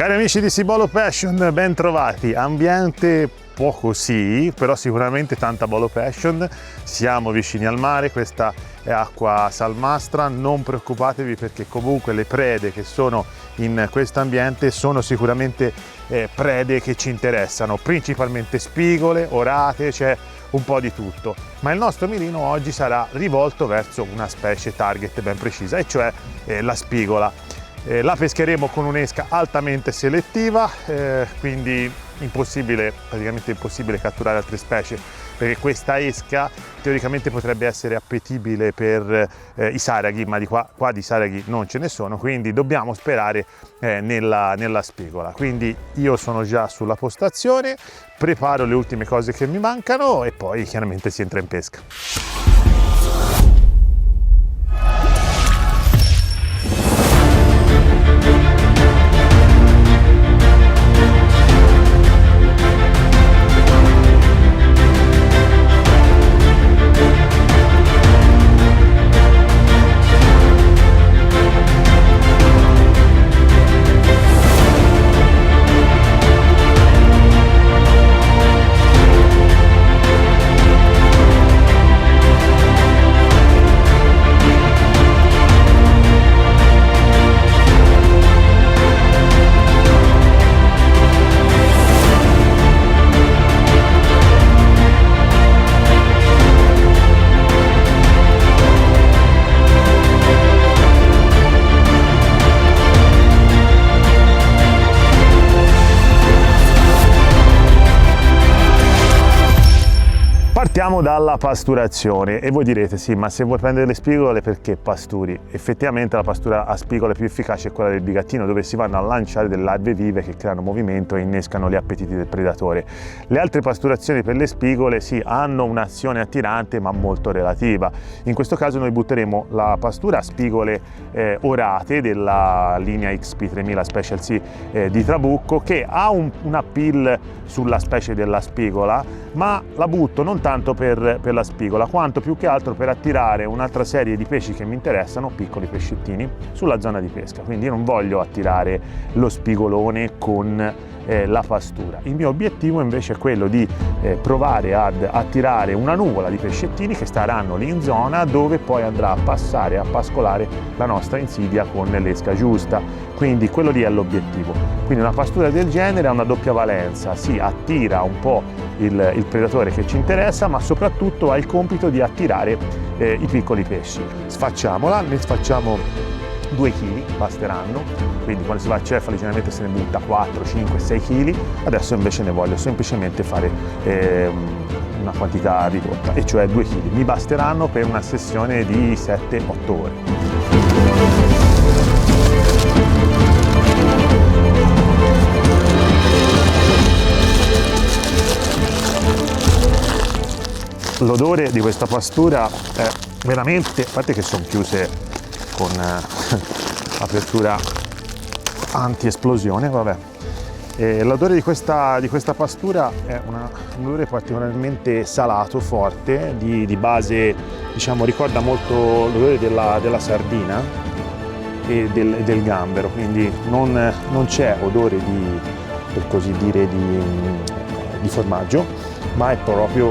Cari amici di Cibolo Passion, ben trovati. Ambiente poco sì, però sicuramente tanta Bolo Passion. Siamo vicini al mare, questa è acqua salmastra, non preoccupatevi perché comunque le prede che sono in questo ambiente sono sicuramente prede che ci interessano, principalmente spigole, orate, c'è un po' di tutto. Ma il nostro mirino oggi sarà rivolto verso una specie target ben precisa, e cioè la spigola. La pescheremo con un'esca altamente selettiva, quindi praticamente impossibile catturare altre specie, perché questa esca teoricamente potrebbe essere appetibile per i saraghi, ma qua di saraghi non ce ne sono, quindi dobbiamo sperare nella spigola. Quindi io sono già sulla postazione, preparo le ultime cose che mi mancano e poi chiaramente si entra in pesca. Partiamo dalla pasturazione e voi direte sì, ma se vuoi prendere le spigole perché pasturi? Effettivamente la pastura a spigole più efficace è quella del bigattino, dove si vanno a lanciare delle larve vive che creano movimento e innescano gli appetiti del predatore. Le altre pasturazioni per le spigole sì, hanno un'azione attirante ma molto relativa. In questo caso noi butteremo la pastura a spigole orate della linea XP3000 Special C di Trabucco, che ha un appeal sulla specie della spigola, ma la butto non tanto per la spigola quanto più che altro per attirare un'altra serie di pesci che mi interessano, piccoli pescettini, sulla zona di pesca. Quindi io non voglio attirare lo spigolone con la pastura. Il mio obiettivo invece è quello di provare ad attirare una nuvola di pescettini che staranno lì in zona, dove poi andrà a passare a pascolare la nostra insidia con l'esca giusta. Quindi quello lì è l'obiettivo. Quindi una pastura del genere ha una doppia valenza: si attira un po' il predatore che ci interessa, ma soprattutto ha il compito di attirare i piccoli pesci. Sfacciamola, ne sfacciamo 2 kg, basteranno, quindi quando si va a cefali generalmente se ne butta 4, 5, 6 kg, adesso invece ne voglio semplicemente fare una quantità ridotta, e cioè 2 kg, mi basteranno per una sessione di 7-8 ore. L'odore di questa pastura è veramente, a parte che sono chiuse con apertura anti-esplosione, vabbè. L'odore di questa pastura è un odore particolarmente salato, forte, di base, diciamo, ricorda molto l'odore della sardina e del gambero, quindi non c'è odore per così dire, di formaggio, ma è proprio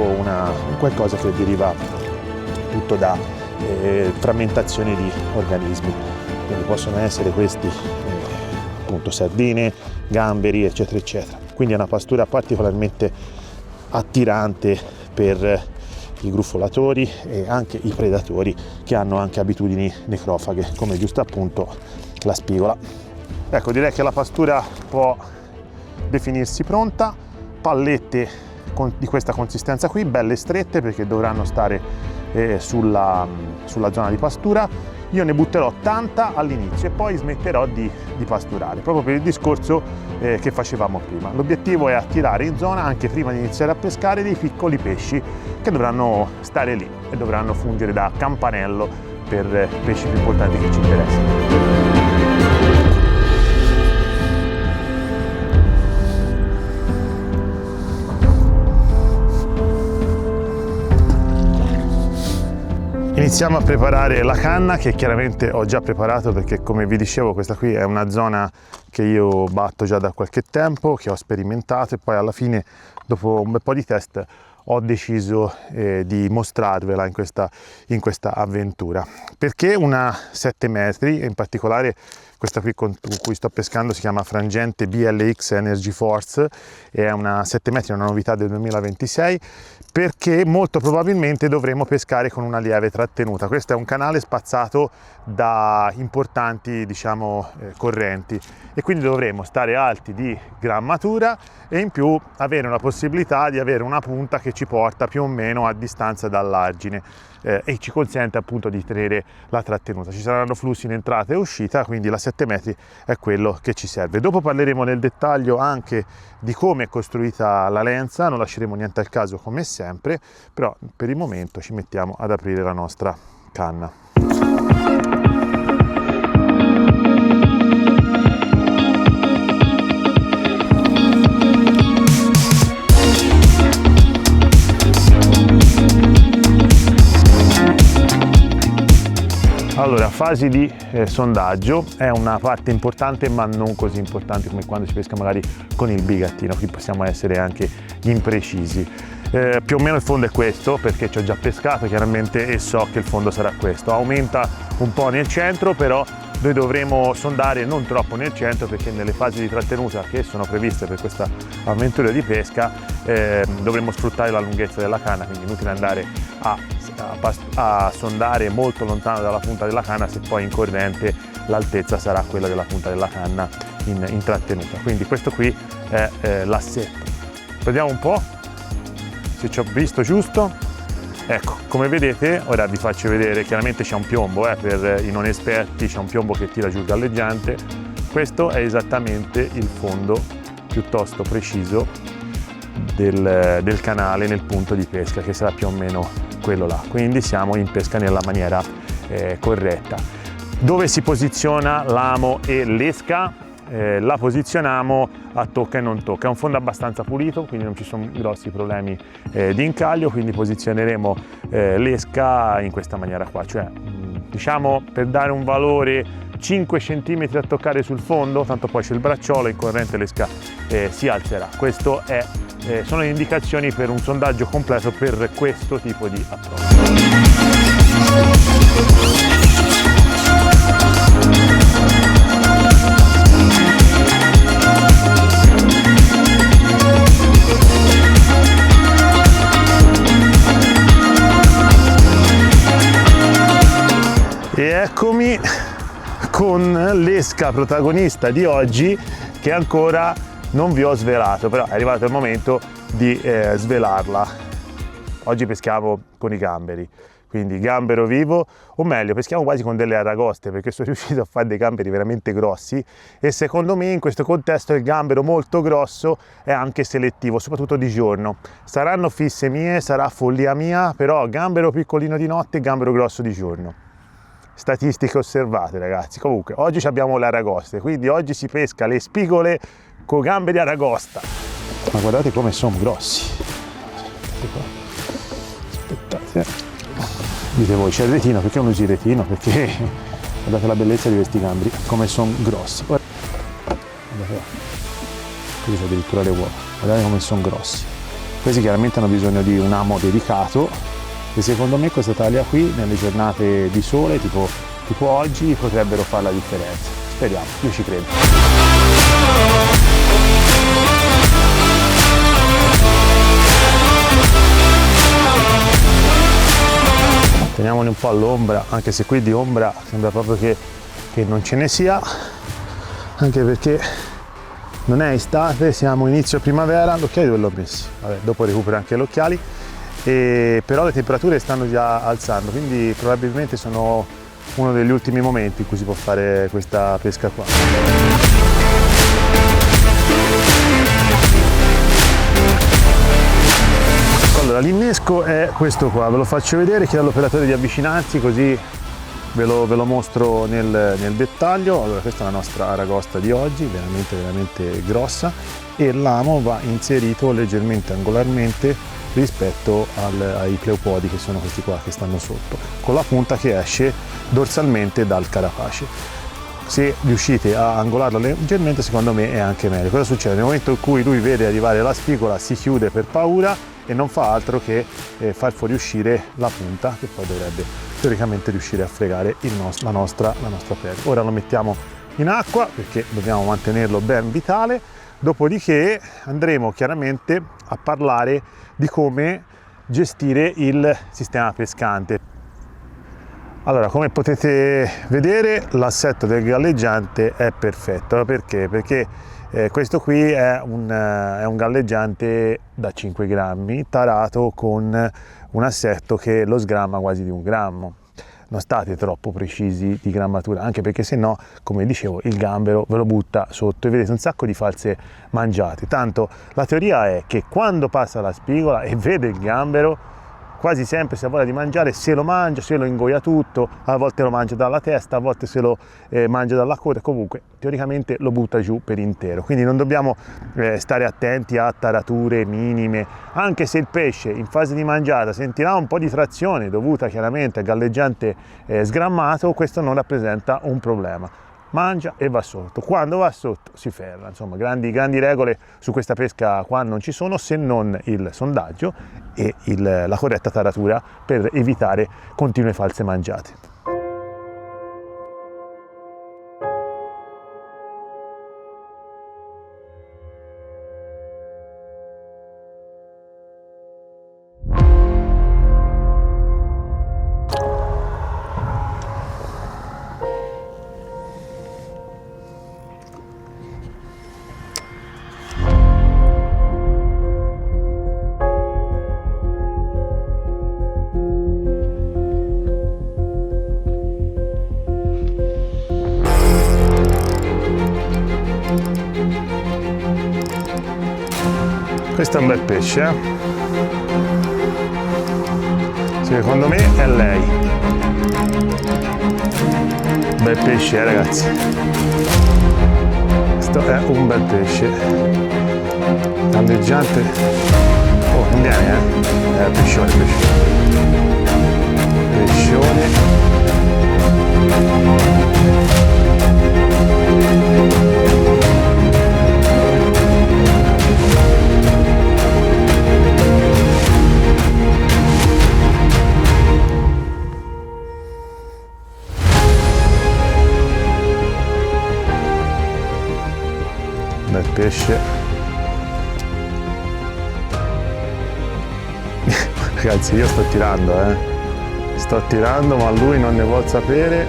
qualcosa che deriva tutto da frammentazione di organismi. Quindi possono essere questi appunto sardine, gamberi, eccetera eccetera. Quindi è una pastura particolarmente attirante per i gruffolatori e anche i predatori che hanno anche abitudini necrofaghe, come giusto appunto la spigola. Ecco, direi che la pastura può definirsi pronta. Pallette di questa consistenza qui, belle strette, perché dovranno stare sulla zona di pastura. Io ne butterò tanta all'inizio e poi smetterò di pasturare, proprio per il discorso che facevamo prima. L'obiettivo è attirare in zona, anche prima di iniziare a pescare, dei piccoli pesci che dovranno stare lì e dovranno fungere da campanello per pesci più importanti che ci interessano. Iniziamo a preparare la canna, che chiaramente ho già preparato perché, come vi dicevo, questa qui è una zona che io batto già da qualche tempo, che ho sperimentato, e poi alla fine, dopo un bel po' di test, ho deciso di mostrarvela in questa avventura. Perché una 7 metri, e in particolare questa qui con cui sto pescando si chiama Frangente BLX Energy Force, è una 7 metri, una novità del 2026, perché molto probabilmente dovremo pescare con una lieve trattenuta. Questo è un canale spazzato da importanti, diciamo, correnti, e quindi dovremo stare alti di grammatura e in più avere una possibilità di avere una punta che ci porta più o meno a distanza dall'argine e ci consente appunto di tenere la trattenuta. Ci saranno flussi in entrata e uscita, quindi la 7 metri è quello che ci serve. Dopo parleremo nel dettaglio anche di come è costruita la lenza, non lasceremo niente al caso come sempre, però per il momento ci mettiamo ad aprire la nostra canna. Allora, fasi di sondaggio è una parte importante, ma non così importante come quando si pesca magari con il bigattino. Qui possiamo essere anche imprecisi. Più o meno il fondo è questo, perché ci ho già pescato chiaramente e so che il fondo sarà questo. Aumenta un po' nel centro, però noi dovremo sondare non troppo nel centro, perché nelle fasi di trattenuta che sono previste per questa avventura di pesca dovremo sfruttare la lunghezza della canna, quindi è inutile andare a sondare molto lontano dalla punta della canna se poi in corrente l'altezza sarà quella della punta della canna in trattenuta. Quindi questo qui è l'assetto. Vediamo un po' se ci ho visto giusto. Ecco, come vedete, ora vi faccio vedere, chiaramente c'è un piombo, per i non esperti c'è un piombo che tira giù galleggiante. Questo è esattamente il fondo piuttosto preciso del canale nel punto di pesca, che sarà più o meno quello là, quindi siamo in pesca nella maniera corretta. Dove si posiziona l'amo e l'esca? La posizioniamo a tocca e non tocca. È un fondo abbastanza pulito, quindi non ci sono grossi problemi di incaglio, quindi posizioneremo l'esca in questa maniera qua, cioè diciamo per dare un valore 5 cm a toccare sul fondo, tanto poi c'è il bracciolo, in corrente l'esca si alzerà. Questo sono le indicazioni per un sondaggio completo per questo tipo di approccio. E eccomi con l'esca protagonista di oggi, che ancora non vi ho svelato, però è arrivato il momento di svelarla. Oggi peschiamo con i gamberi, quindi gambero vivo, o meglio peschiamo quasi con delle aragoste, perché sono riuscito a fare dei gamberi veramente grossi, e secondo me in questo contesto il gambero molto grosso è anche selettivo, soprattutto di giorno. Saranno fisse mie, sarà follia mia, però gambero piccolino di notte e gambero grosso di giorno. Statistiche osservate, ragazzi. Comunque oggi abbiamo le aragoste, quindi oggi si pesca le spigole con gamberi aragosta. Ma guardate come sono grossi. Aspettate, dite voi c'è il retino, perché non usi il retino? Perché guardate la bellezza di questi gamberi, come sono grossi. Guardate, qui c'è addirittura le uova, guardate come sono grossi. Questi chiaramente hanno bisogno di un amo dedicato, e secondo me questa taglia qui nelle giornate di sole tipo oggi potrebbero fare la differenza. Speriamo, io ci credo. Teniamoli un po' all'ombra, anche se qui di ombra sembra proprio che non ce ne sia, anche perché non è estate, siamo inizio primavera. L'occhiale dove l'ho messi? Vabbè, dopo recupero anche gli occhiali. Però le temperature stanno già alzando, quindi probabilmente sono uno degli ultimi momenti in cui si può fare questa pesca qua. Allora, l'innesco è questo qua, ve lo faccio vedere, chiedo all'operatore di avvicinarsi così ve lo mostro nel dettaglio. Allora, questa è la nostra aragosta di oggi, veramente grossa, e l'amo va inserito leggermente angolarmente rispetto ai pleopodi, che sono questi qua che stanno sotto, con la punta che esce dorsalmente dal carapace. se riuscite a angolarlo leggermente, secondo me è anche meglio. Cosa succede? Nel momento in cui lui vede arrivare la spigola si chiude per paura e non fa altro che far fuoriuscire la punta, che poi dovrebbe teoricamente riuscire a fregare la nostra pelle. Ora lo mettiamo in acqua perché dobbiamo mantenerlo ben vitale, dopodiché andremo chiaramente a parlare di come gestire il sistema pescante. Allora, come potete vedere, l'assetto del galleggiante è perfetto. Perché? Perché questo qui è un galleggiante da 5 grammi tarato con un assetto che lo sgramma quasi di 1 grammo. Non state troppo precisi di grammatura, anche perché se no, come dicevo, il gambero ve lo butta sotto e vedete un sacco di false mangiate. Tanto la teoria è che quando passa la spigola e vede il gambero, quasi sempre se ha voglia di mangiare, se lo mangia, se lo ingoia tutto, a volte lo mangia dalla testa, a volte se lo mangia dalla coda, comunque teoricamente lo butta giù per intero. Quindi non dobbiamo stare attenti a tarature minime, anche se il pesce in fase di mangiata sentirà un po' di trazione dovuta chiaramente al galleggiante sgrammato, questo non rappresenta un problema. Mangia e va sotto, quando va sotto si ferma. Insomma, grandi regole su questa pesca qua non ci sono, se non il sondaggio e la corretta taratura per evitare continue false mangiate. Questo è un bel pesce, secondo me è lei. Bel pesce, ragazzi. Questo è un bel pesce. Galleggiante. Oh, non viene, pescione. Bel pesce. Ragazzi, io sto tirando ma lui non ne vuol sapere.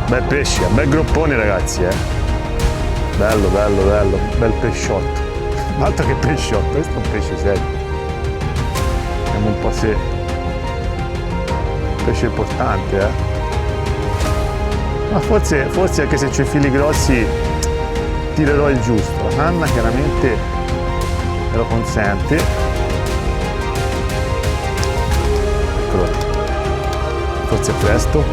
Bel pesce, bel groppone, ragazzi, bello, bel pesciotto. Altro che pesciotto, questo è un pesce serio. Vediamo un po' se pesce importante, ma forse anche se c'è fili grossi tirerò il giusto. La canna chiaramente me lo consente. Eccolo lì. Forse è presto.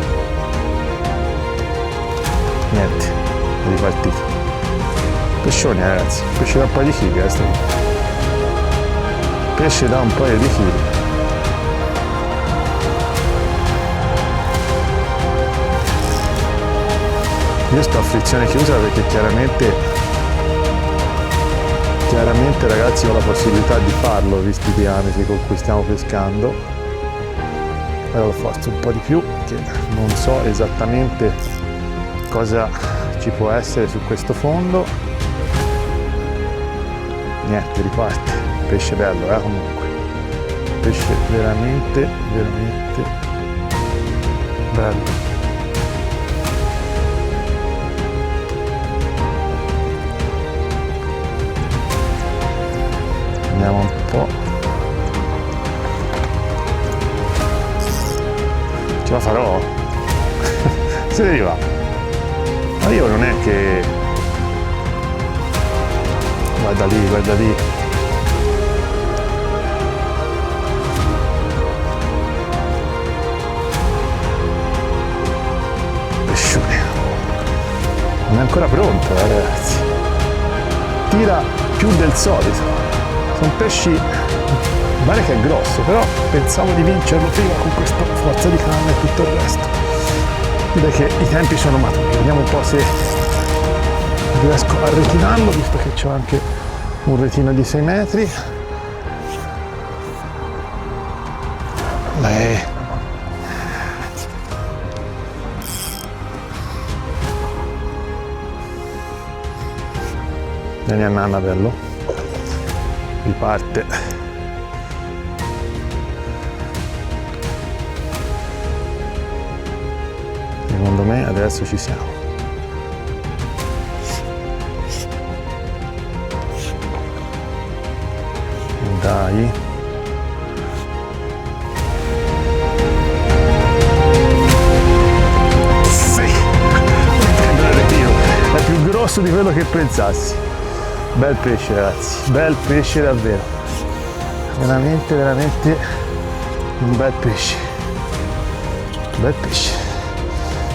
Niente, è ripartito. Pescione, ragazzi, pesce da un paio di chili, pesce da un paio di chili. Io sto a frizione chiusa perché chiaramente ragazzi ho la possibilità di farlo visti i diametri con cui stiamo pescando. Allora lo forzo un po' di più perché non so esattamente cosa ci può essere su questo fondo. Niente, riparte. Pesce bello, comunque. Pesce veramente bello. Vediamo un po'. Ce la farò? Se ne va. Ma io non è che... Guarda lì. Pescione. Non è ancora pronto, ragazzi. Tira più del solito. Sono pesci, pare che è grosso, però pensavo di vincerlo prima con questa forza di canna e tutto il resto. direi che i tempi sono maturi. Vediamo un po' se riesco a retinarlo, visto che c'ho anche un retino di 6 metri. Beh. Vieni a nanna, bello. Riparte. Secondo me adesso ci siamo. Dai. Sì! È più grosso di quello che pensassi. Bel pesce, ragazzi, bel pesce davvero. Veramente, veramente un bel pesce. Bel pesce.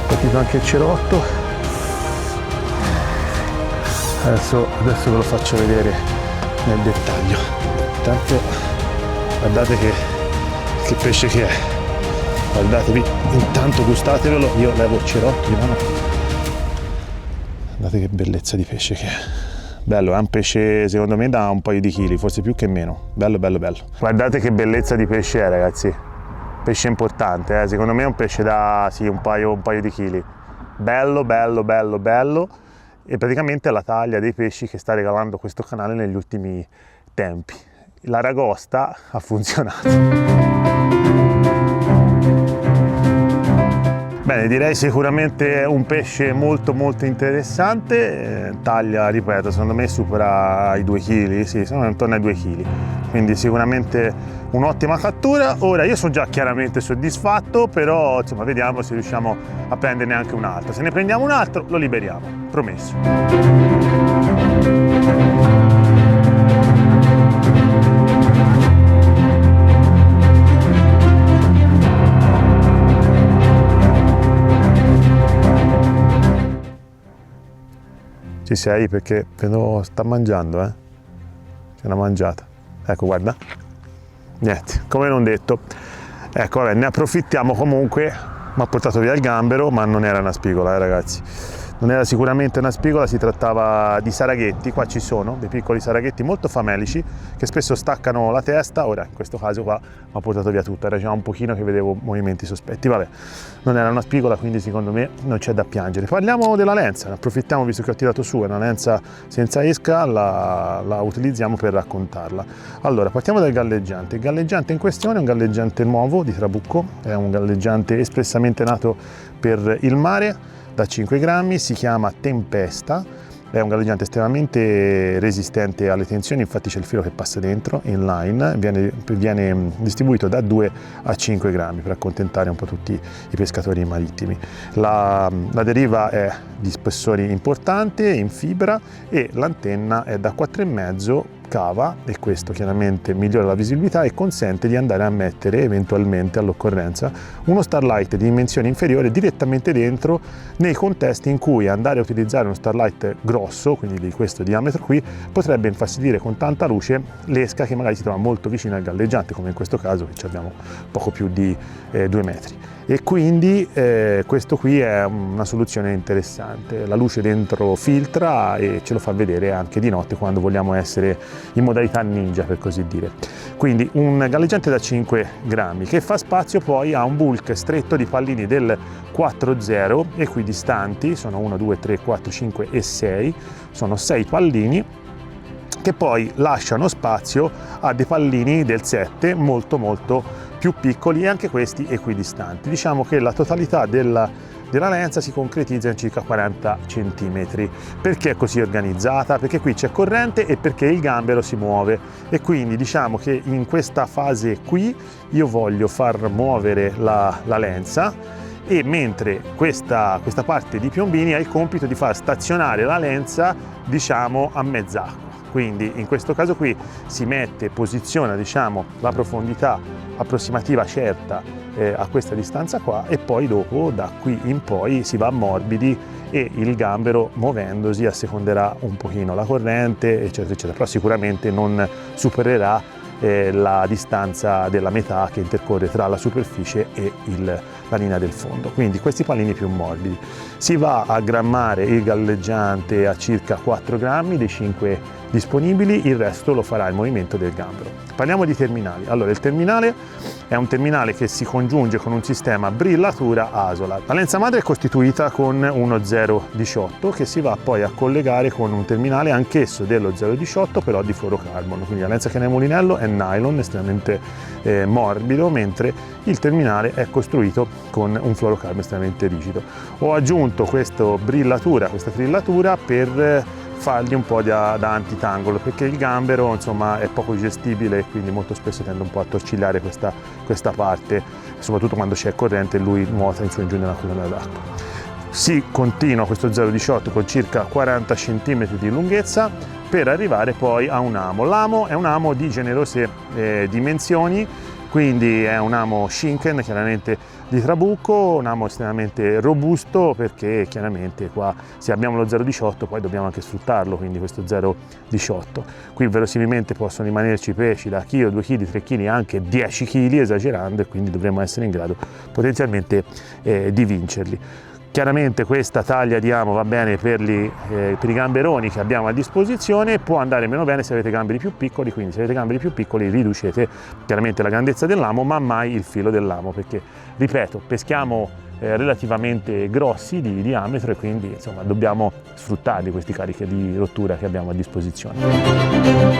Partito anche il cerotto. Adesso ve lo faccio vedere nel dettaglio. Intanto guardate che pesce che è. Guardatevi, intanto gustatevelo, io levo il cerotto di mano. Guardate che bellezza di pesce che è. Bello, è un pesce secondo me da un paio di chili, forse più che meno. Bello, bello, bello. Guardate che bellezza di pesce è, ragazzi. Pesce importante, secondo me è un pesce da sì, un paio di chili. Bello, bello, bello, bello. E praticamente è la taglia dei pesci che sta regalando questo canale negli ultimi tempi. L'aragosta ha funzionato. Bene, direi sicuramente un pesce molto molto interessante, taglia, ripeto, secondo me supera i 2 kg, sì, sono intorno ai 2 kg, quindi sicuramente un'ottima cattura. Ora io sono già chiaramente soddisfatto, però insomma vediamo se riusciamo a prenderne anche un altro. Se ne prendiamo un altro lo liberiamo, promesso. Ci sei? Perché vedo sta mangiando, C'è una mangiata. Ecco, guarda. Niente, come non detto. Ecco, vabbè, ne approfittiamo comunque. Mi ha portato via il gambero, ma non era una spigola, ragazzi. Non era sicuramente una spigola, si trattava di saraghetti. Qua ci sono dei piccoli saraghetti molto famelici che spesso staccano la testa. Ora, in questo caso qua, mi ha portato via tutto. Era già un pochino che vedevo movimenti sospetti. Vabbè, non era una spigola, quindi secondo me non c'è da piangere. Parliamo della lenza, ne approfittiamo visto che ho tirato su, è una lenza senza esca, la utilizziamo per raccontarla. Allora, partiamo dal galleggiante. Il galleggiante in questione è un galleggiante nuovo di Trabucco, è un galleggiante espressamente nato per il mare, da 5 grammi, si chiama Tempesta, è un galleggiante estremamente resistente alle tensioni, infatti c'è il filo che passa dentro, in line, viene distribuito da 2 a 5 grammi per accontentare un po' tutti i pescatori marittimi. La deriva è di spessore importante, in fibra, e l'antenna è da 4,5 cava, e questo chiaramente migliora la visibilità e consente di andare a mettere eventualmente all'occorrenza uno starlight di dimensione inferiore direttamente dentro nei contesti in cui andare a utilizzare uno starlight grosso, quindi di questo diametro qui, potrebbe infastidire con tanta luce l'esca che magari si trova molto vicina al galleggiante, come in questo caso che abbiamo poco più di 2 metri. E quindi questo qui è una soluzione interessante. La luce dentro filtra e ce lo fa vedere anche di notte quando vogliamo essere in modalità ninja, per così dire. Quindi un galleggiante da 5 grammi che fa spazio poi a un bulk stretto di pallini del 4-0 equidistanti, sono 1, 2, 3, 4, 5 e 6, sono 6 pallini che poi lasciano spazio a dei pallini del 7 molto molto più piccoli e anche questi equidistanti. Diciamo che la totalità della lenza si concretizza in circa 40 cm. Perché è così organizzata? Perché qui c'è corrente e perché il gambero si muove, e quindi diciamo che in questa fase qui io voglio far muovere la lenza, e mentre questa parte di piombini ha il compito di far stazionare la lenza, diciamo, a mezz'acqua. Quindi in questo caso qui si posiziona, diciamo, la profondità approssimativa certa a questa distanza qua, e poi dopo da qui in poi si va a morbidi e il gambero, muovendosi, asseconderà un pochino la corrente, eccetera eccetera, però sicuramente non supererà la distanza della metà che intercorre tra la superficie e la linea del fondo. Quindi questi pallini più morbidi. Si va a grammare il galleggiante a circa 4 grammi dei 5 disponibili, il resto lo farà il movimento del gambero. Parliamo di terminali. Allora, il terminale è un terminale che si congiunge con un sistema brillatura ASOLAT. La lenza madre è costituita con uno 0,18 che si va poi a collegare con un terminale anch'esso dello 0,18 però di fluorocarbon. Quindi la lenza che è nel mulinello è nylon, estremamente morbido, mentre il terminale è costruito con un fluorocarbon estremamente rigido. Ho aggiunto questa trillatura per fargli un po' da antitangolo, perché il gambero insomma è poco gestibile e quindi molto spesso tende un po' a torcigliare questa parte, soprattutto quando c'è corrente e lui nuota in su e in giù nella colonna d'acqua. Si continua questo 0,18 con circa 40 cm di lunghezza per arrivare poi a un amo. L'amo è un amo di generose dimensioni, quindi è un amo Schinken, chiaramente di trabucco, un amo estremamente robusto, perché chiaramente qua se abbiamo lo 0,18 poi dobbiamo anche sfruttarlo, quindi questo 0,18. Qui verosimilmente possono rimanerci pesci da chilo, 2 kg, 3 kg, anche 10 kg esagerando, e quindi dovremo essere in grado potenzialmente di vincerli. Chiaramente questa taglia di amo va bene per i gamberoni che abbiamo a disposizione, può andare meno bene se avete gamberi più piccoli, quindi se avete gamberi più piccoli riducete chiaramente la grandezza dell'amo, ma mai il filo dell'amo, perché ripeto, peschiamo relativamente grossi di diametro e quindi insomma dobbiamo sfruttarli questi carichi di rottura che abbiamo a disposizione.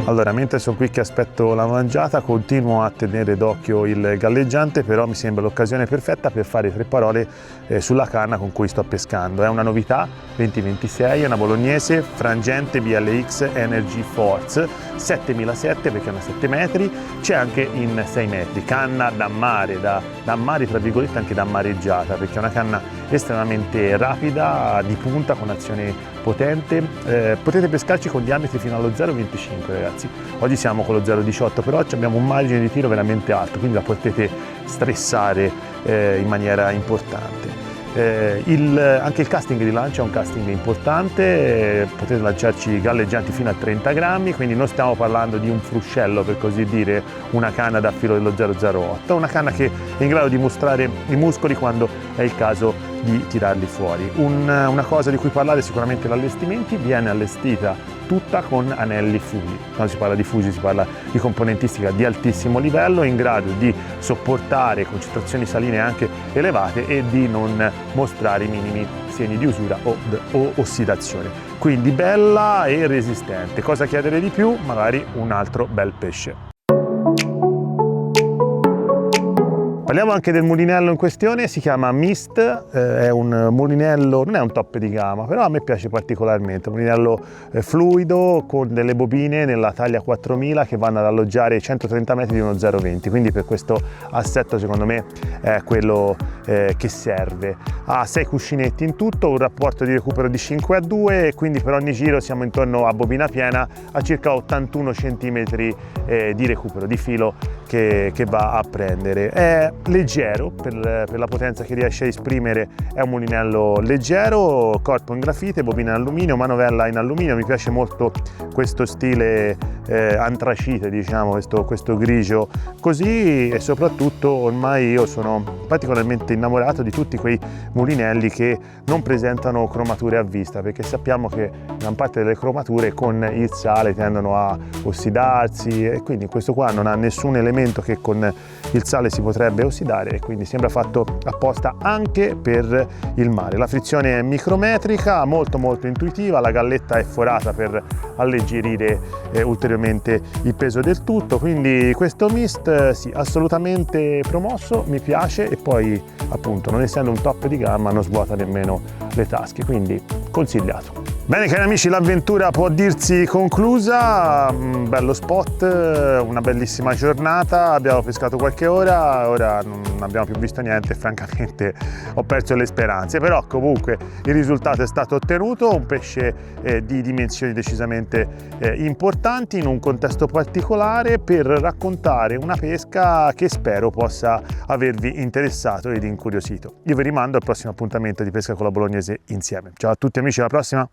Allora, mentre sono qui che aspetto la mangiata, continuo a tenere d'occhio il galleggiante, però mi sembra l'occasione perfetta per fare 3 parole sulla canna con cui sto pescando. È una novità 2026, è una bolognese frangente BLX Energy Force 7007, perché è una 7 metri, c'è anche in 6 metri, canna da mare tra virgolette anche da mareggiata, perché è una canna estremamente rapida, di punta, con azione potente. Potete pescarci con diametri fino allo 0,25 ragazzi, oggi siamo con lo 0,18 però abbiamo un margine di tiro veramente alto, quindi la potete stressare in maniera importante. Anche il casting di lancio è un casting importante, potete lanciarci galleggianti fino a 30 grammi, quindi non stiamo parlando di un fruscello, per così dire, una canna da filo dello 0,08, una canna che è in grado di mostrare i muscoli quando è il caso di tirarli fuori. Una cosa di cui parlare è sicuramente l'allestimento, viene allestita tutta con anelli Fuji. Quando si parla di Fuji si parla di componentistica di altissimo livello, in grado di sopportare concentrazioni saline anche elevate e di non mostrare i minimi segni di usura o ossidazione. Quindi bella e resistente. Cosa chiedere di più? Magari un altro bel pesce. Parliamo anche del mulinello in questione, si chiama Mist, è un mulinello, non è un top di gamma, però a me piace particolarmente, un mulinello fluido con delle bobine nella taglia 4000 che vanno ad alloggiare 130 metri di uno 0,20, quindi per questo assetto secondo me è quello che serve. Ha 6 cuscinetti in tutto, un rapporto di recupero di 5:2 e quindi per ogni giro siamo intorno a bobina piena a circa 81 cm di recupero di filo che va a prendere. È leggero per la potenza che riesce a esprimere, è un mulinello leggero, corpo in grafite, bobina in alluminio, manovella in alluminio. Mi piace molto questo stile antracite, diciamo, questo grigio così, e soprattutto ormai io sono particolarmente innamorato di tutti quei mulinelli che non presentano cromature a vista, perché sappiamo che gran parte delle cromature con il sale tendono a ossidarsi, e quindi questo qua non ha nessun elemento che con il sale si potrebbe ossidare, e quindi sembra fatto apposta anche per il mare. La frizione è micrometrica, molto intuitiva, la galletta è forata per alleggerire ulteriormente il peso del tutto, quindi questo Mist sì, assolutamente promosso, mi piace, e poi appunto non essendo un top di gamma non svuota nemmeno le tasche, quindi consigliato. Bene cari amici, l'avventura può dirsi conclusa, un bello spot, una bellissima giornata, abbiamo pescato qualche ora non abbiamo più visto niente e francamente ho perso le speranze, però comunque il risultato è stato ottenuto, un pesce di dimensioni decisamente importanti in un contesto particolare per raccontare una pesca che spero possa avervi interessato ed incuriosito. Io vi rimando al prossimo appuntamento di Pesca con la Bolognese insieme. Ciao a tutti amici, alla prossima!